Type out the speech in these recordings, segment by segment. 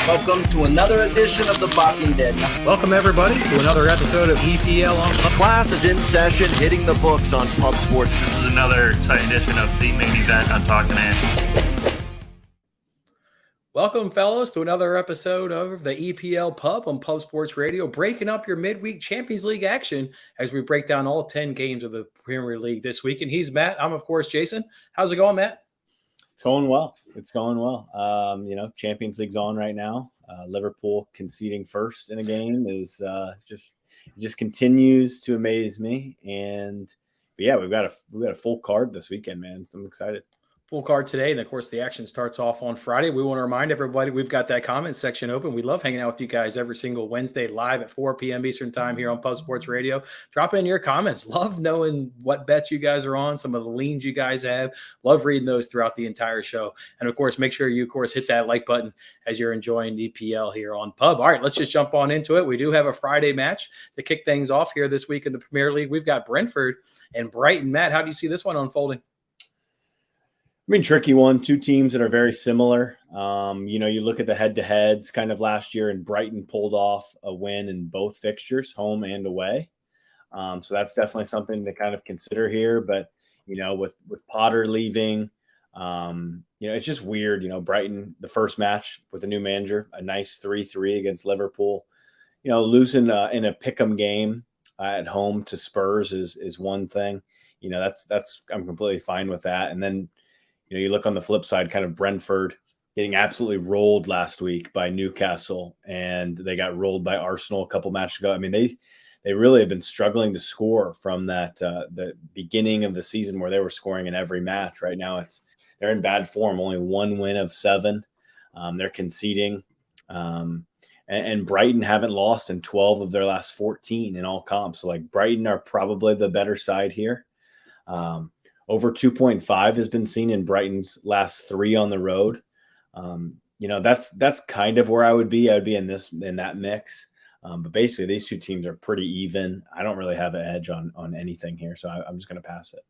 Welcome to another edition of The Walking Dead. Welcome, everybody, to another episode of EPL on Pub. Class is in session, hitting the books on Pub Sports. This is another exciting edition of the main event on Talking Ant. Welcome, fellas, to another episode of the EPL Pub on Pub Sports Radio, breaking up your midweek Champions League action as we break down all 10 games of the Premier League this week. And he's Matt. I'm, of course, Jason. How's it going, Matt? It's going well. Champions League's on right now. Liverpool conceding first in a game is just continues to amaze me. But yeah, we've got a full card this weekend, man. So I'm excited. Full card today, and of course the action starts off on Friday. We want to remind everybody we've got that comment section open. We love hanging out with you guys every single Wednesday live at 4 p.m. Eastern time here on Pub Sports Radio. Drop in your comments. Love knowing what bets you guys are on, some of the leans you guys have. Love reading those throughout the entire show. And of course, make sure you, of course, hit that like button as you're enjoying EPL here on Pub. All right, let's just jump on into it. We do have a Friday match to kick things off here this week in the Premier League. We've got Brentford and Brighton. Matt, how do you see this one unfolding? Tricky one. Two teams that are very similar. You look at the head-to-heads kind of last year, and Brighton pulled off a win in both fixtures, home and away. So that's definitely something to kind of consider here. But, with Potter leaving, it's just weird. Brighton, the first match with a new manager, a nice 3-3 against Liverpool. Losing in a pick'em game at home to Spurs is one thing. I'm completely fine with that. And then, you look on the flip side, kind of Brentford getting absolutely rolled last week by Newcastle, and they got rolled by Arsenal a couple matches ago. I mean, they really have been struggling to score from that the beginning of the season where they were scoring in every match. Right now, they're in bad form. Only one win of 7. They're conceding, and Brighton haven't lost in 12 of their last 14 in all comps. So, Brighton are probably the better side here. Over 2.5 has been seen in Brighton's last 3 on the road. That's kind of where I would be. I would be in that mix. But basically, these two teams are pretty even. I don't really have an edge on anything here, so I'm just going to pass it.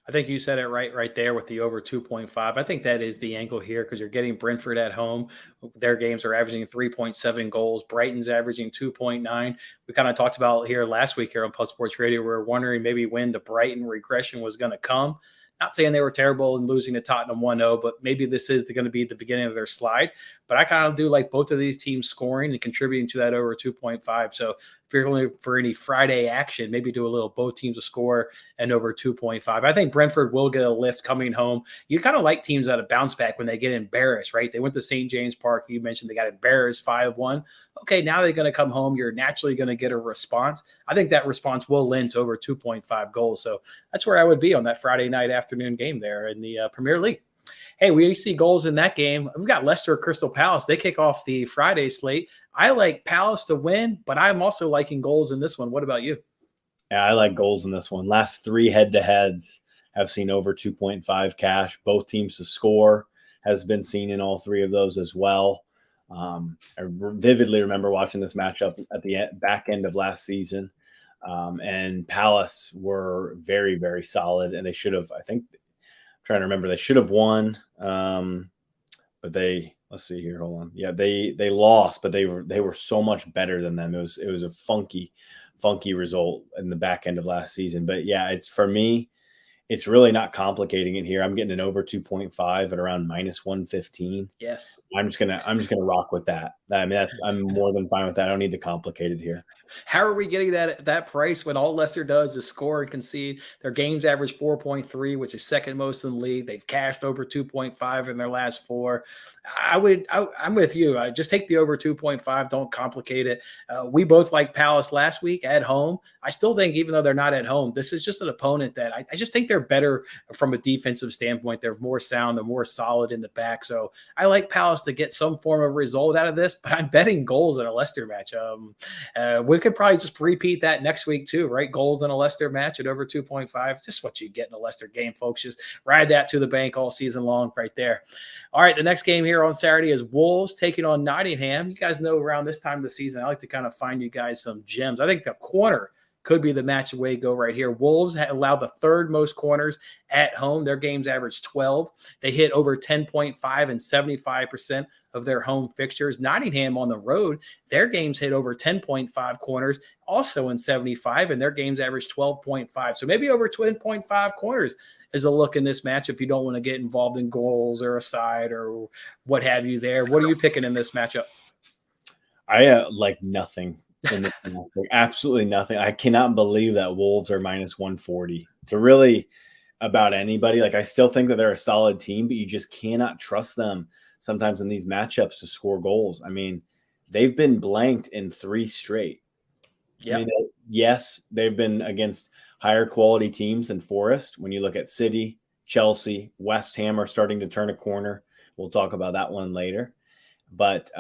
I think you said it right there with the over 2.5. I think that is the angle here because you're getting Brentford at home. Their games are averaging 3.7 goals. Brighton's averaging 2.9. We kind of talked about here last week here on Plus Sports Radio. We were wondering maybe when the Brighton regression was going to come. Not saying they were terrible in losing to Tottenham 1-0, but maybe this is going to be the beginning of their slide. But I kind of do like both of these teams scoring and contributing to that over 2.5. So if you're looking for any Friday action, maybe do a little both teams to score and over 2.5. I think Brentford will get a lift coming home. You kind of like teams that have bounce back when they get embarrassed, right? They went to St. James Park. You mentioned they got embarrassed 5-1. Okay, now they're going to come home. You're naturally going to get a response. I think that response will lend to over 2.5 goals. So that's where I would be on that Friday night afternoon game there in the Premier League. Hey, we see goals in that game. We've got Leicester Crystal Palace. They kick off the Friday slate. I like Palace to win, but I'm also liking goals in this one. What about you? Yeah, I like goals in this one. Last 3 head-to-heads have seen over 2.5 cash. Both teams to score has been seen in all 3 of those as well. I vividly remember watching this matchup at the back end of last season, and Palace were very, very solid, and they should have, trying to remember, they should have won, but let's see here, hold on. Yeah, they lost, but they were so much better than them. It was a funky result in the back end of last season. But yeah, for me, it's really not complicating it here. I'm getting an over 2.5 at around -115. Yes. I'm just gonna rock with that. I mean, I'm more than fine with that. I don't need to complicate it here. How are we getting that price when all Leicester does is score and concede? Their games average 4.3, which is second most in the league. They've cashed over 2.5 in their last 4. I'm with you. Just take the over 2.5. Don't complicate it. We both liked Palace last week at home. I still think, even though they're not at home, this is just an opponent that I just think they're better from a defensive standpoint. They're more sound. They're more solid in the back. So I like Palace to get some form of result out of this, but I'm betting goals in a Leicester match. We could probably just repeat that next week too, right? Goals in a Leicester match at over 2.5. Just what you get in a Leicester game, folks. Just ride that to the bank all season long right there. All right, the next game here on Saturday is Wolves taking on Nottingham. You guys know around this time of the season, I like to kind of find you guys some gems. I think the corner could be the match way to go right here. Wolves allowed the third most corners at home. Their games average 12. They hit over 10.5 and 75% of their home fixtures. Nottingham on the road, their games hit over 10.5 corners, also in 75, and their games average 12.5. So maybe over 10.5 corners is a look in this match if you don't want to get involved in goals or a side or what have you there. What are you picking in this matchup? I like nothing in this match. Like, absolutely nothing. I cannot believe that Wolves are minus 140. To really about anybody. Like, I still think that they're a solid team, but you just cannot trust them sometimes in these matchups to score goals. I mean, they've been blanked in 3 straight. Yep. I mean, yes, they've been against higher quality teams than Forest. When you look at City, Chelsea, West Ham are starting to turn a corner. We'll talk about that one later. But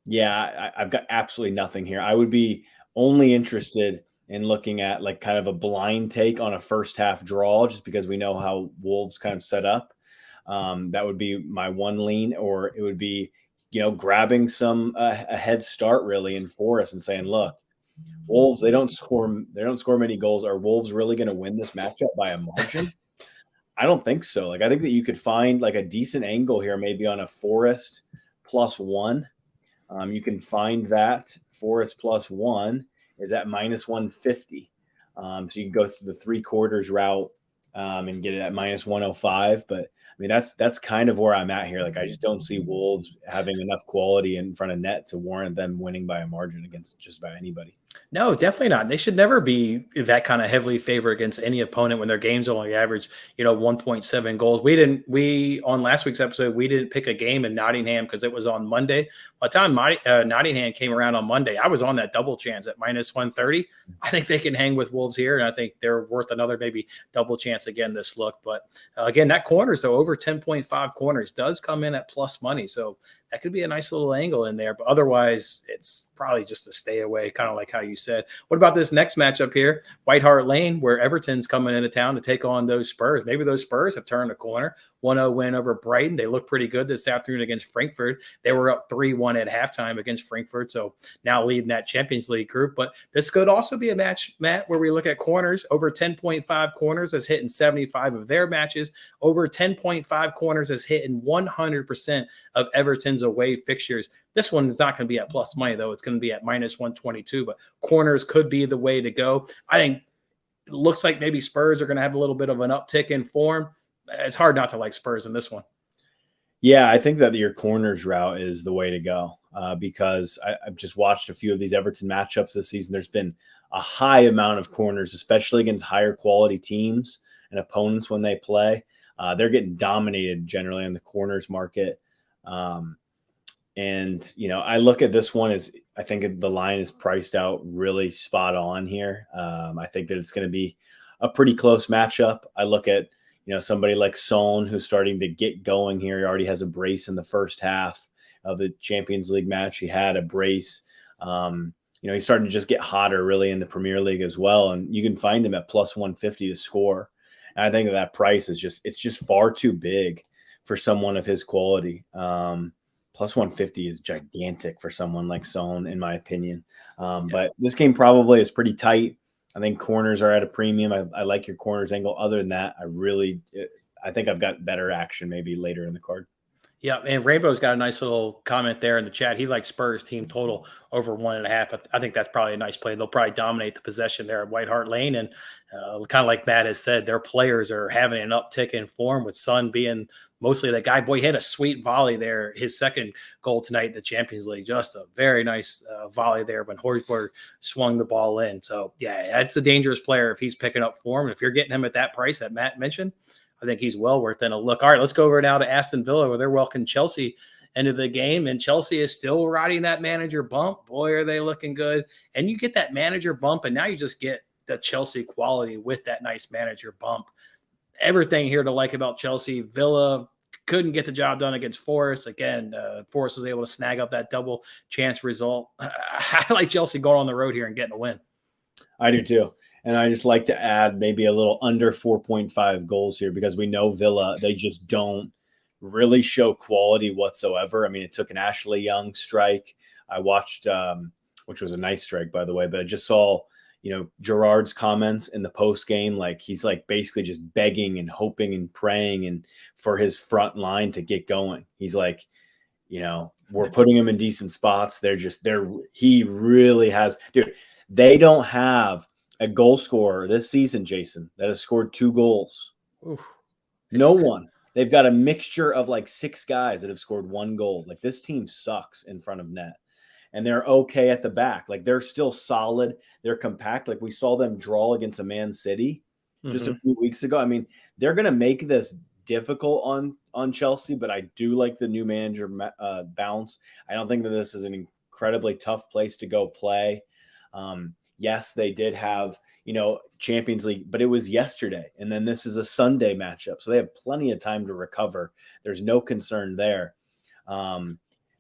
yeah, I've got absolutely nothing here. I would be only interested in looking at like kind of a blind take on a first half draw, just because we know how Wolves kind of set up. That would be my one lean, or it would be, grabbing a head start really in Forest and saying, look, Wolves, they don't score many goals. Are Wolves really going to win this matchup by a margin? I don't think so. Like, I think that you could find like a decent angle here, maybe on a Forest +1. You can find that Forest +1 is at minus 150. So you can go through the 3/4 route and get it at minus 105. But I mean, that's kind of where I'm at here. Like, I just don't see Wolves having enough quality in front of net to warrant them winning by a margin against just about anybody. No, definitely not. They should never be that kind of heavily favored against any opponent when their games only average, 1.7 goals. We on last week's episode, we didn't pick a game in Nottingham because it was on Monday. By the time Nottingham came around on Monday, I was on that double chance at minus 130. I think they can hang with Wolves here, and I think they're worth another maybe double chance again this look. But again, that corner, so over 10.5 corners does come in at plus money. So that could be a nice little angle in there, but otherwise it's probably just a stay away, kind of like how you said. What about this next matchup here? White Hart Lane, where Everton's coming into town to take on those Spurs. Maybe those Spurs have turned a corner. 1-0 win over Brighton. They look pretty good this afternoon against Frankfurt. They were up 3-1 at halftime against Frankfurt, so now leading that Champions League group. But this could also be a match, Matt, where we look at corners. Over 10.5 corners has hit in 75 of their matches. Over 10.5 corners has hit in 100% of Everton's away fixtures. This one is not going to be at plus money, though. It's going to be at minus 122, but corners could be the way to go. I think it looks like maybe Spurs are going to have a little bit of an uptick in form. It's hard not to like Spurs in this one. Yeah, I think that your corners route is the way to go because I've just watched a few of these Everton matchups this season. There's been a high amount of corners, especially against higher quality teams and opponents when they play. They're getting dominated generally in the corners market. And, I look at this one as I think the line is priced out really spot on here. I think that it's going to be a pretty close matchup. I look at, somebody like Son, who's starting to get going here. He already has a brace in the first half of the Champions League match. He had a brace. He's starting to just get hotter really in the Premier League as well. And you can find him at plus 150 to score. And I think that price is just far too big for someone of his quality. Plus 150 is gigantic for someone like Son, in my opinion. But this game probably is pretty tight. I think corners are at a premium. I like your corners angle. Other than that, I think I've got better action maybe later in the card. Yeah, and Rainbow's got a nice little comment there in the chat. He likes Spurs team total over 1.5. I think that's probably a nice play. They'll probably dominate the possession there at White Hart Lane. And kind of like Matt has said, their players are having an uptick in form, with Son being mostly that guy. Boy, he had a sweet volley there. His second goal tonight in the Champions League, just a very nice volley there when Horsberg swung the ball in. So, yeah, that's a dangerous player if he's picking up form. And if you're getting him at that price that Matt mentioned, I think he's well worth it a look. All right, let's go over now to Aston Villa, where they're welcoming Chelsea into the game. And Chelsea is still riding that manager bump. Boy, are they looking good. And you get that manager bump, and now you just get the Chelsea quality with that nice manager bump. Everything here to like about Chelsea. Villa couldn't get the job done against Forest. Again, Forest was able to snag up that double chance result. I like Chelsea going on the road here and getting a win. I do too. And I just like to add maybe a little under 4.5 goals here, because we know Villa, they just don't really show quality whatsoever. I mean, it took an Ashley Young strike. I watched, which was a nice strike, by the way, but I just saw, Gerard's comments in the post game, like he's like basically just begging and hoping and praying and for his front line to get going. He's like, we're putting him in decent spots. He really has, dude, they don't have a goal scorer this season, Jason, that has scored 2 goals. Oof. No one. They've got a mixture of like 6 guys that have scored 1 goal. Like this team sucks in front of net. And they're okay at the back. Like they're still solid. They're compact. Like we saw them draw against a Man City just a few weeks ago. I mean, they're going to make this difficult on Chelsea, but I do like the new manager bounce. I don't think that this is an incredibly tough place to go play. Yes, they did have, Champions League, but it was yesterday. And then this is a Sunday matchup. So they have plenty of time to recover. There's no concern there.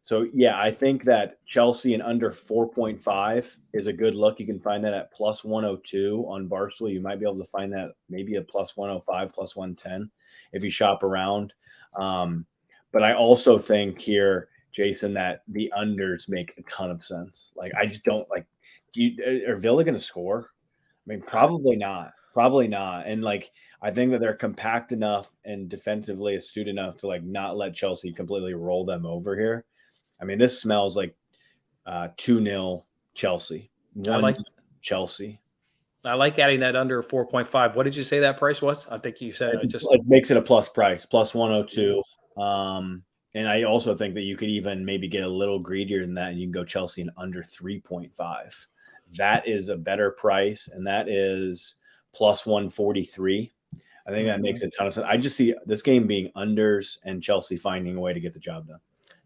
So, yeah, I think that Chelsea and under 4.5 is a good look. You can find that at plus 102 on Barstool. You might be able to find that maybe a plus 105, plus 110 if you shop around. But I also think here, Jason, that the unders make a ton of sense. Like, I just don't like – are Villa going to score? I mean, probably not. Probably not. And, like, I think that they're compact enough and defensively astute enough to, like, not let Chelsea completely roll them over here. I mean, this smells like 2-0 Chelsea. Chelsea. I like adding that under 4.5. What did you say that price was? I think you said it makes it a plus price, plus 102. And I also think that you could even maybe get a little greedier than that, and you can go Chelsea in under 3.5. That is a better price, and that is plus 143. I think that makes a ton of sense. I just see this game being unders and Chelsea finding a way to get the job done.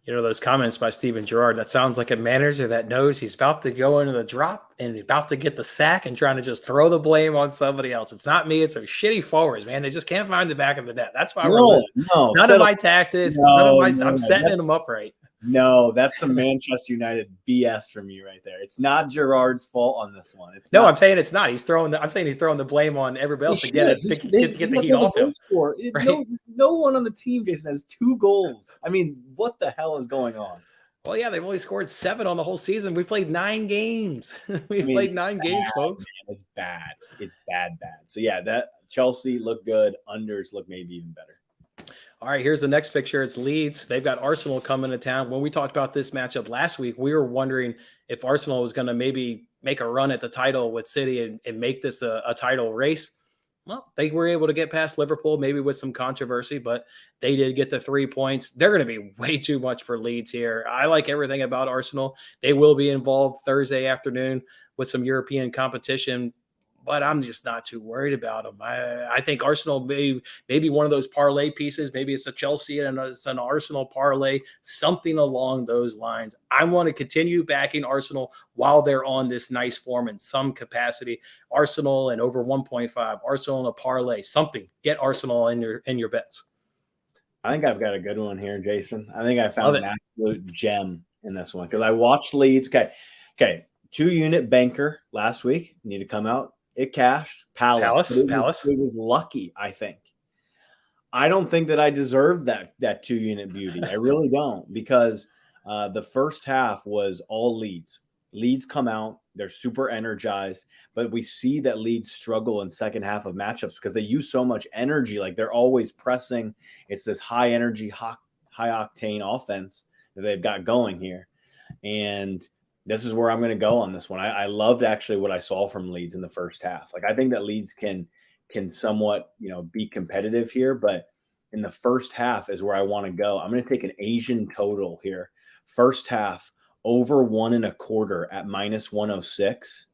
Those comments by Steven Gerrard, that sounds like a manager that knows he's about to go into the drop and he's about to get the sack and trying to just throw the blame on somebody else. It's not me. It's those shitty forwards, man. They just can't find the back of the net. That's why none of my tactics. I'm setting them up right. No, that's some Manchester United BS from you right there. It's not Gerrard's fault on this one. I'm saying it's not. I'm saying he's throwing the blame on everybody else to get the heat off him. Right? No one on the team, Jason, has 2 goals. I mean, what the hell is going on? Well, yeah, they've only scored 7 on the whole season. We've played 9 games. Played 9 games, folks. Man. It's bad. It's bad. So, yeah, that Chelsea look good. Unders look maybe even better. All right, here's the next fixture. It's Leeds. They've got Arsenal coming to town. When we talked about this matchup last week, we were wondering if Arsenal was going to maybe make a run at the title with City and make this a title race. Well, they were able to get past Liverpool, maybe with some controversy, but they did get the 3 points. They're going to be way too much for Leeds here. I like everything about Arsenal. They will be involved Thursday afternoon with some European competition, but I'm just not too worried about them. I think Arsenal may be one of those parlay pieces. Maybe it's a Chelsea and it's an Arsenal parlay, something along those lines. I want to continue backing Arsenal while they're on this nice form in some capacity. Arsenal and over 1.5, Arsenal and a parlay, something. Get Arsenal in your bets. I think I've got a good one here, Jason. I think I found an absolute gem in this one because I watched Leeds. Okay. 2-unit banker last week. Need to come out. It cashed. Palace. It was lucky, I think. I don't think that I deserved that 2-unit beauty. I really don't, because the first half was all Leeds. Leeds come out. They're super energized, but we see that Leeds struggle in second half of matchups because they use so much energy. Like they're always pressing. It's this high energy, high octane offense that they've got going here. And this is where I'm going to go on this one. I loved actually what I saw from Leeds in the first half. Like I think that Leeds can somewhat, be competitive here, but in the first half is where I want to go. I'm going to take an Asian total here. First half over 1.25 at minus 106.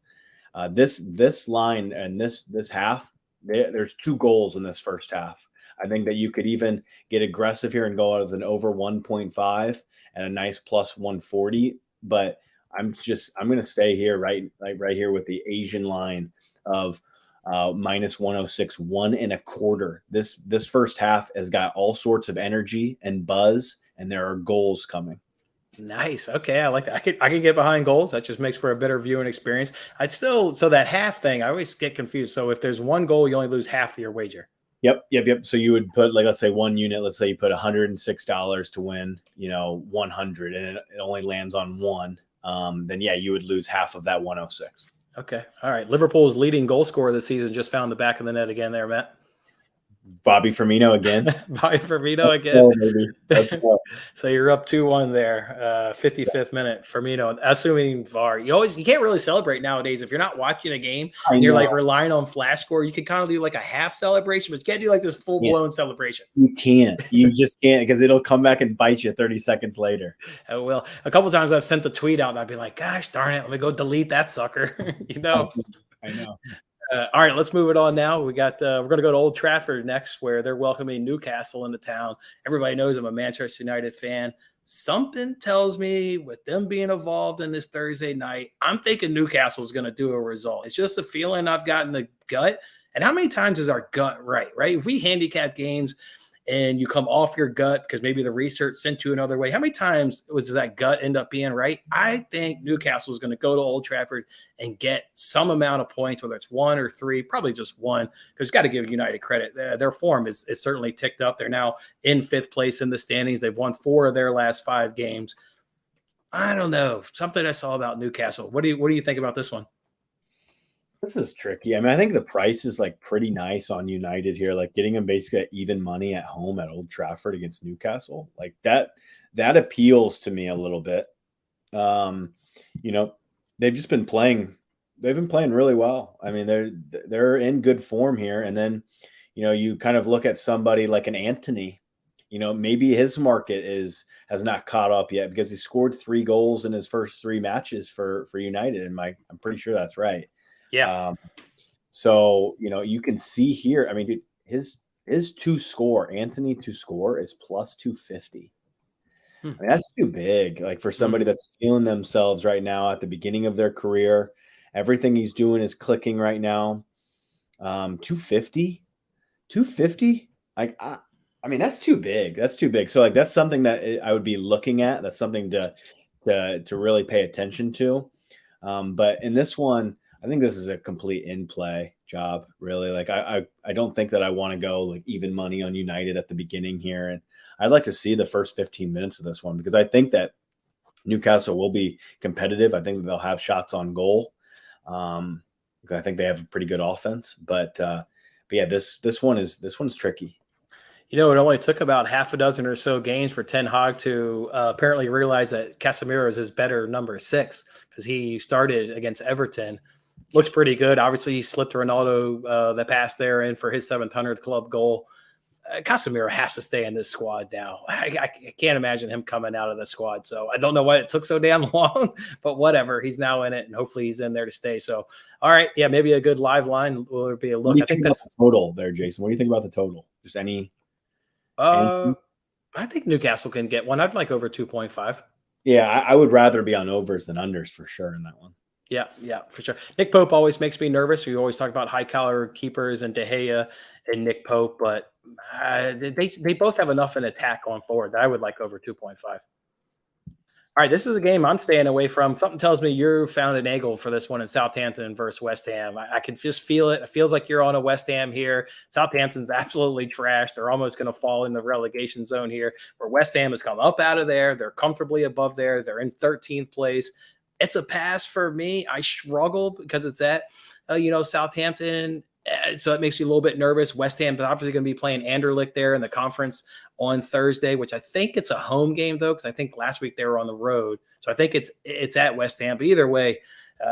This line and this half, there's 2 goals in this first half. I think that you could even get aggressive here and go out with an over 1.5 and a nice plus 140, but I'm going to stay here right here with the Asian line of minus 106, 1.25. This first half has got all sorts of energy and buzz, and there are goals coming. Nice. Okay, I like that. I can get behind goals. That just makes for a better viewing experience. So that half thing, I always get confused. So if there's 1 goal, you only lose half of your wager. Yep. So you would put, like, let's say 1 unit, let's say you put $106 to win, 100, and it only lands on 1. Then yeah, you would lose half of that 106. Okay. All right. Liverpool's leading goal scorer this season just found the back of the net again there, Matt. Bobby Firmino again. Bobby Firmino Let's again. go, baby. Let's go. So you're up 2-1 there. 55th minute. Firmino, assuming VAR. You can't really celebrate nowadays if you're not watching a game I and you're know. like relying on flash score. You can kind of do like a half celebration, but you can't do like this full blown celebration. You can't. You just can't, because it'll come back and bite you 30 seconds later. I will. A couple times I've sent the tweet out and I've been like, gosh darn it, let me go delete that sucker. I know. All right, let's move it on now. We're going to go to Old Trafford next, where they're welcoming Newcastle into town. Everybody knows I'm a Manchester United fan. Something tells me with them being involved in this Thursday night, I'm thinking Newcastle is going to do a result. It's just a feeling I've got in the gut. And how many times is our gut right? If we handicap games and you come off your gut because maybe the research sent you another way, how many times does that gut end up being right? I think Newcastle is going to go to Old Trafford and get some amount of points, whether it's 1 or 3, probably just 1, because you've got to give United credit. Their form is certainly ticked up. They're now in 5th place in the standings. They've won 4 of their last 5 games. I don't know. Something I saw about Newcastle. What do you think about this one? This is tricky. I mean, I think the price is like pretty nice on United here, like getting them basically at even money at home at Old Trafford against Newcastle. Like that appeals to me a little bit. They've just been playing. They've been playing really well. I mean, they're in good form here. And then, you kind of look at somebody like an Antony. Maybe his market has not caught up yet because he scored 3 goals in his first 3 matches for United. And I'm pretty sure that's right. Yeah. So, you can see here, I mean, his Anthony to score is plus 250. I mean, that's too big. Like for somebody that's feeling themselves right now at the beginning of their career, everything he's doing is clicking right now. 250. Like, I mean, that's too big. That's too big. So like, that's something that I would be looking at. That's something to really pay attention to. But in this one, I think this is a complete in-play job, really. Like I don't think that I want to go like even money on United at the beginning here. And I'd like to see the first 15 minutes of this one because I think that Newcastle will be competitive. I think that they'll have shots on goal. I think they have a pretty good offense. But yeah, this one's tricky. It only took about half a dozen or so games for Ten Hag to apparently realize that Casemiro is his better number 6 because he started against Everton. Looks pretty good. Obviously, he slipped Ronaldo the pass there in for his 700 club goal. Casemiro has to stay in this squad now. I can't imagine him coming out of the squad. So I don't know why it took so damn long, but whatever. He's now in it, and hopefully he's in there to stay. So, all right. Yeah, maybe a good live line will be a look. I think that's the total there, Jason. What do you think about the total? Just any? I think Newcastle can get one. I'd like over 2.5. Yeah, I would rather be on overs than unders for sure in that one. Yeah, for sure. Nick Pope always makes me nervous. We always talk about high-caliber keepers and De Gea and Nick Pope, but they both have enough in attack going forward that I would like over 2.5. All right, this is a game I'm staying away from. Something tells me you found an angle for this one in Southampton versus West Ham. I can just feel it. It feels like you're on a West Ham here. Southampton's absolutely trash. They're almost going to fall in the relegation zone here, where West Ham has come up out of there. They're comfortably above there. They're in 13th place. It's a pass for me. I struggle because it's at, Southampton. So it makes me a little bit nervous. West Ham is obviously going to be playing Anderlecht there in the conference on Thursday, which I think it's a home game, though, because I think last week they were on the road. So I think it's at West Ham. But either way,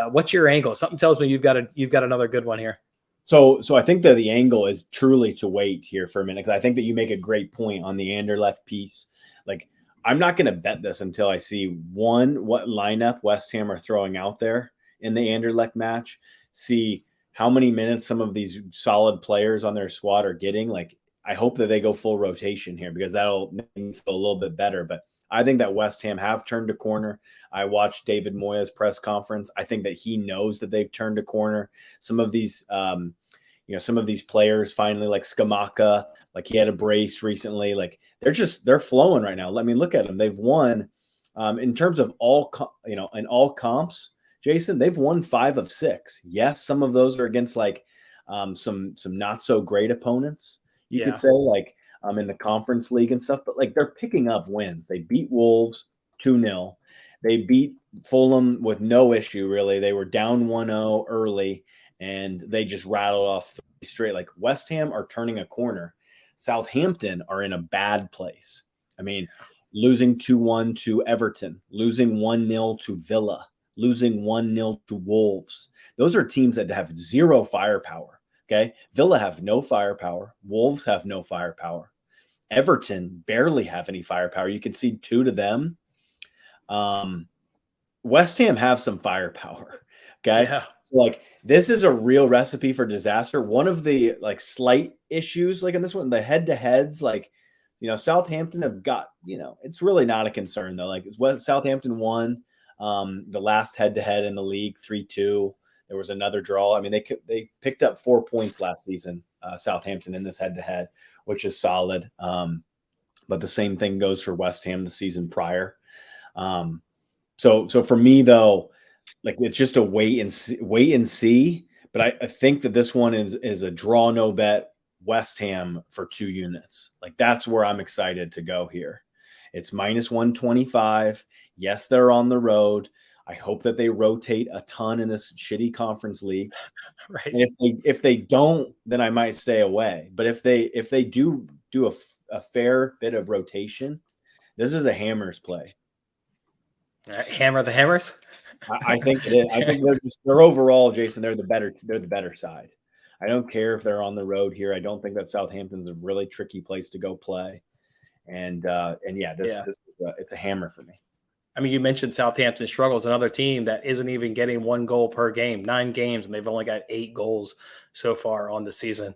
what's your angle? Something tells me you've got another good one here. So I think that the angle is truly to wait here for a minute, because I think that you make a great point on the Anderlecht piece. Like, I'm not going to bet this until I see what lineup West Ham are throwing out there in the Anderlecht match, see how many minutes some of these solid players on their squad are getting. Like, I hope that they go full rotation here because that'll make me feel a little bit better. But I think that West Ham have turned a corner. I watched David Moyes' press conference. I think that he knows that they've turned a corner. Some of these, some of these players finally, like Scamacca, like he had a brace recently. Like they're flowing right now. Let me look at them. They've won in terms of in all comps, Jason, they've won 5 of 6. Yes, some of those are against like some not so great opponents. You could say like in the conference league and stuff, but like they're picking up wins. They beat Wolves 2-0. They beat Fulham with no issue, really. They were down 1-0 early, and they just rattled off 3 straight. Like, West Ham are turning a corner. Southampton are in a bad place. I mean, losing 2-1 to Everton, losing 1-0 to Villa, losing 1-0 to Wolves. Those are teams that have zero firepower, okay? Villa have no firepower. Wolves have no firepower. Everton barely have any firepower. You can see 2 to them. West Ham have some firepower, okay? Yeah. So, like, this is a real recipe for disaster. One of the, like, slight issues, like in this one, the head-to-heads, like, Southampton have got, it's really not a concern, though. Like, Southampton won the last head-to-head in the league 3-2. There was another draw. I mean, they picked up 4 points last season, Southampton, in this head-to-head, which is solid. But the same thing goes for West Ham the season prior. So for me, though, like, it's just a wait and see. But I think that this one is a draw no bet West Ham for 2 units. Like, that's where I'm excited to go here. It's -125. Yes, they're on the road. I hope that they rotate a ton in this shitty conference league. Right. And if they don't, then I might stay away. But if they do a fair bit of rotation, this is a hammers play. Hammer the hammers. I think it is. I think they're overall, Jason. They're the better side. I don't care if they're on the road here. I don't think that Southampton's a really tricky place to go play. And it's a hammer for me. I mean, you mentioned Southampton struggles, another team that isn't even getting 1 goal per game, 9 games, and they've only got 8 goals so far on the season.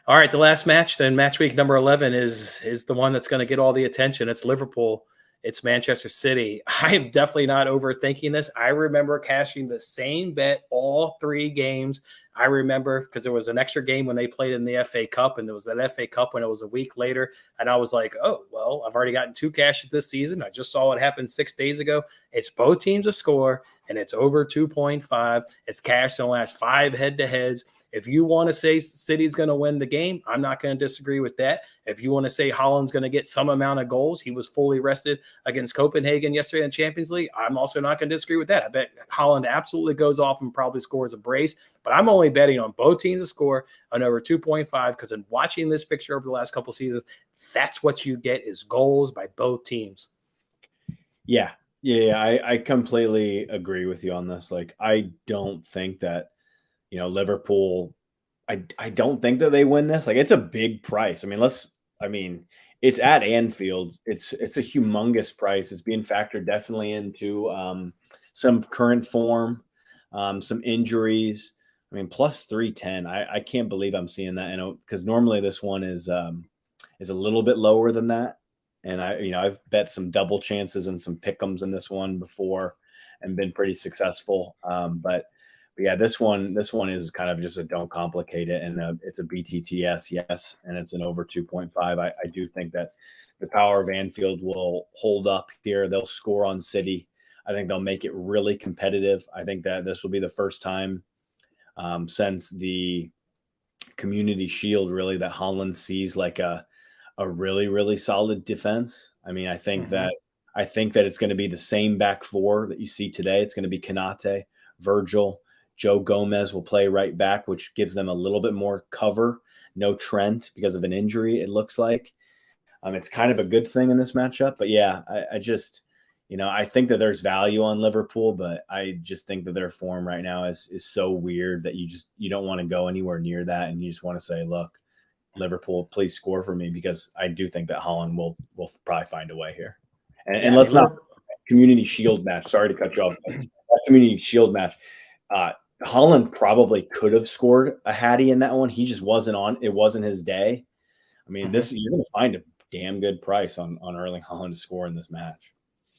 All right, the last match, then match week number 11 is the one that's going to get all the attention. It's Liverpool. It's Manchester City. I am definitely not overthinking this. I remember cashing the same bet all 3 games. I remember because there was an extra game when they played in the FA Cup, and there was that FA Cup when it was a week later. And I was like, oh, well, I've already gotten 2 cashes this season. I just saw what happened 6 days ago. It's both teams to score, and it's over 2.5. It's cashed in the last 5 head-to-heads. If you want to say City's going to win the game, I'm not going to disagree with that. If you want to say Haaland's going to get some amount of goals, he was fully rested against Copenhagen yesterday in the Champions League, I'm also not going to disagree with that. I bet Haaland absolutely goes off and probably scores a brace, but I'm only betting on both teams to score on over 2.5 because in watching this picture over the last couple seasons, that's what you get is goals by both teams. Yeah, I completely agree with you on this. Like, I don't think that, Liverpool, I don't think that they win this. Like, it's a big price. It's at Anfield. It's a humongous price. It's being factored definitely into some current form, some injuries. Plus 310. I can't believe I'm seeing that. Because normally this one is a little bit lower than that. And I've bet some double chances and some pick'ems in this one before and been pretty successful. But yeah, this one is kind of just a don't complicate it, and it's a BTTS, yes, and it's an over 2.5. I do think that the power of Anfield will hold up here. They'll score on City. I think they'll make it really competitive. I think that this will be the first time since the Community Shield, really, that Haaland sees like a really, really solid defense. I think that it's going to be the same back 4 that you see today. It's going to be Konate, Virgil. Joe Gomez will play right back, which gives them a little bit more cover. No Trent because of an injury, it looks like. It's kind of a good thing in this matchup. But yeah, I just, I think that there's value on Liverpool, but I just think that their form right now is so weird that you don't want to go anywhere near that. And you just want to say, look, Liverpool, please score for me, because I do think that Haaland will probably find a way here. And let's not Community Shield match. Sorry to cut you off. That Community Shield match. Haaland probably could have scored a hattie in that one. He just wasn't on. It wasn't his day. You're going to find a damn good price on Erling Haaland to score in this match.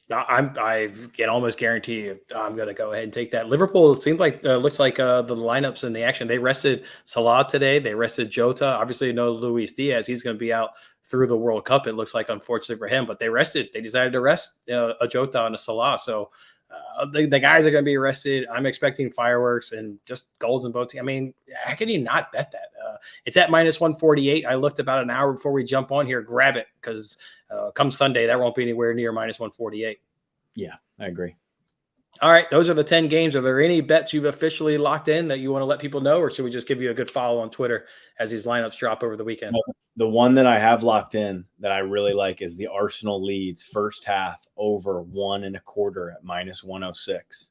I can almost guarantee you I'm going to go ahead and take that. Liverpool, it seems like looks like the lineups in the action. They rested Salah today. They rested Jota. Obviously, no Luis Diaz. He's going to be out through the World Cup, it looks like, unfortunately for him. But they decided to rest a Jota and a Salah. So the guys are going to be arrested. I'm expecting fireworks and just goals in both teams. How can you not bet that? It's at -148. I looked about an hour before we jump on here. Grab it, because come Sunday, that won't be anywhere near -148. Yeah, I agree. All right, those are the 10 games. Are there any bets you've officially locked in that you want to let people know, or should we just give you a good follow on Twitter as these lineups drop over the weekend? Well, the one that I have locked in that I really like is the Arsenal Leeds first half over 1.25 at -106.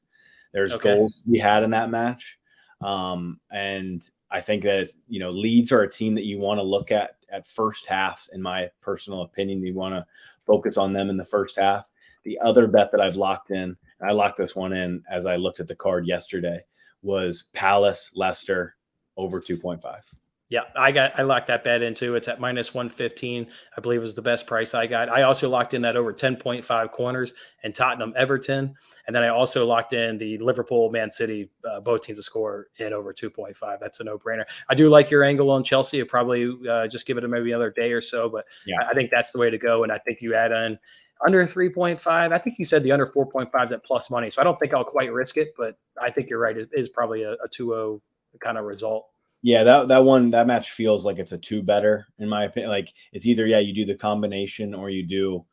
There's goals to be had in that match. And I think that, Leeds are a team that you want to look at first halves, in my personal opinion. You want to focus on them in the first half. The other bet that I've locked in, and I locked this one in as I looked at the card yesterday, was Palace Leicester over 2.5. Yeah, I locked that bet in too. It's at -115. I believe was the best price I got. I also locked in that over 10.5 corners and Tottenham Everton. And then I also locked in the Liverpool Man City, both teams to score in over 2.5. That's a no-brainer. I do like your angle on Chelsea. I'll probably just give it maybe another day or so, but yeah. I think that's the way to go. And I think you add in under 3.5. I think you said the under 4.5 at plus money. So I don't think I'll quite risk it, but I think you're right. It is probably a 2-0 kind of result. Yeah, that match feels like it's a 2-better in my opinion. Like it's either, you do the combination or you do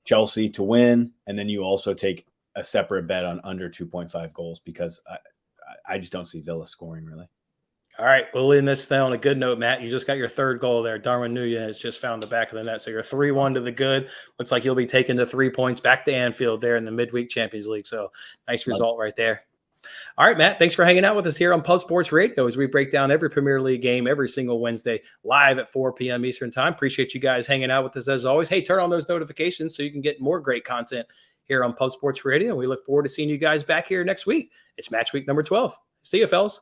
Chelsea to win, and then you also take a separate bet on under 2.5 goals, because I just don't see Villa scoring really. All right, we'll end this thing on a good note, Matt. You just got your third goal there. Darwin Núñez just found the back of the net. So you're 3-1 to the good. Looks like you'll be taking the 3 points back to Anfield there in the midweek Champions League. So nice result right there. All right, Matt, thanks for hanging out with us here on Pub Sports Radio as we break down every Premier League game every single Wednesday live at 4 p.m. Eastern time. Appreciate you guys hanging out with us as always. Hey, turn on those notifications so you can get more great content here on Pub Sports Radio. And we look forward to seeing you guys back here next week. It's match week number 12. See you, fellas.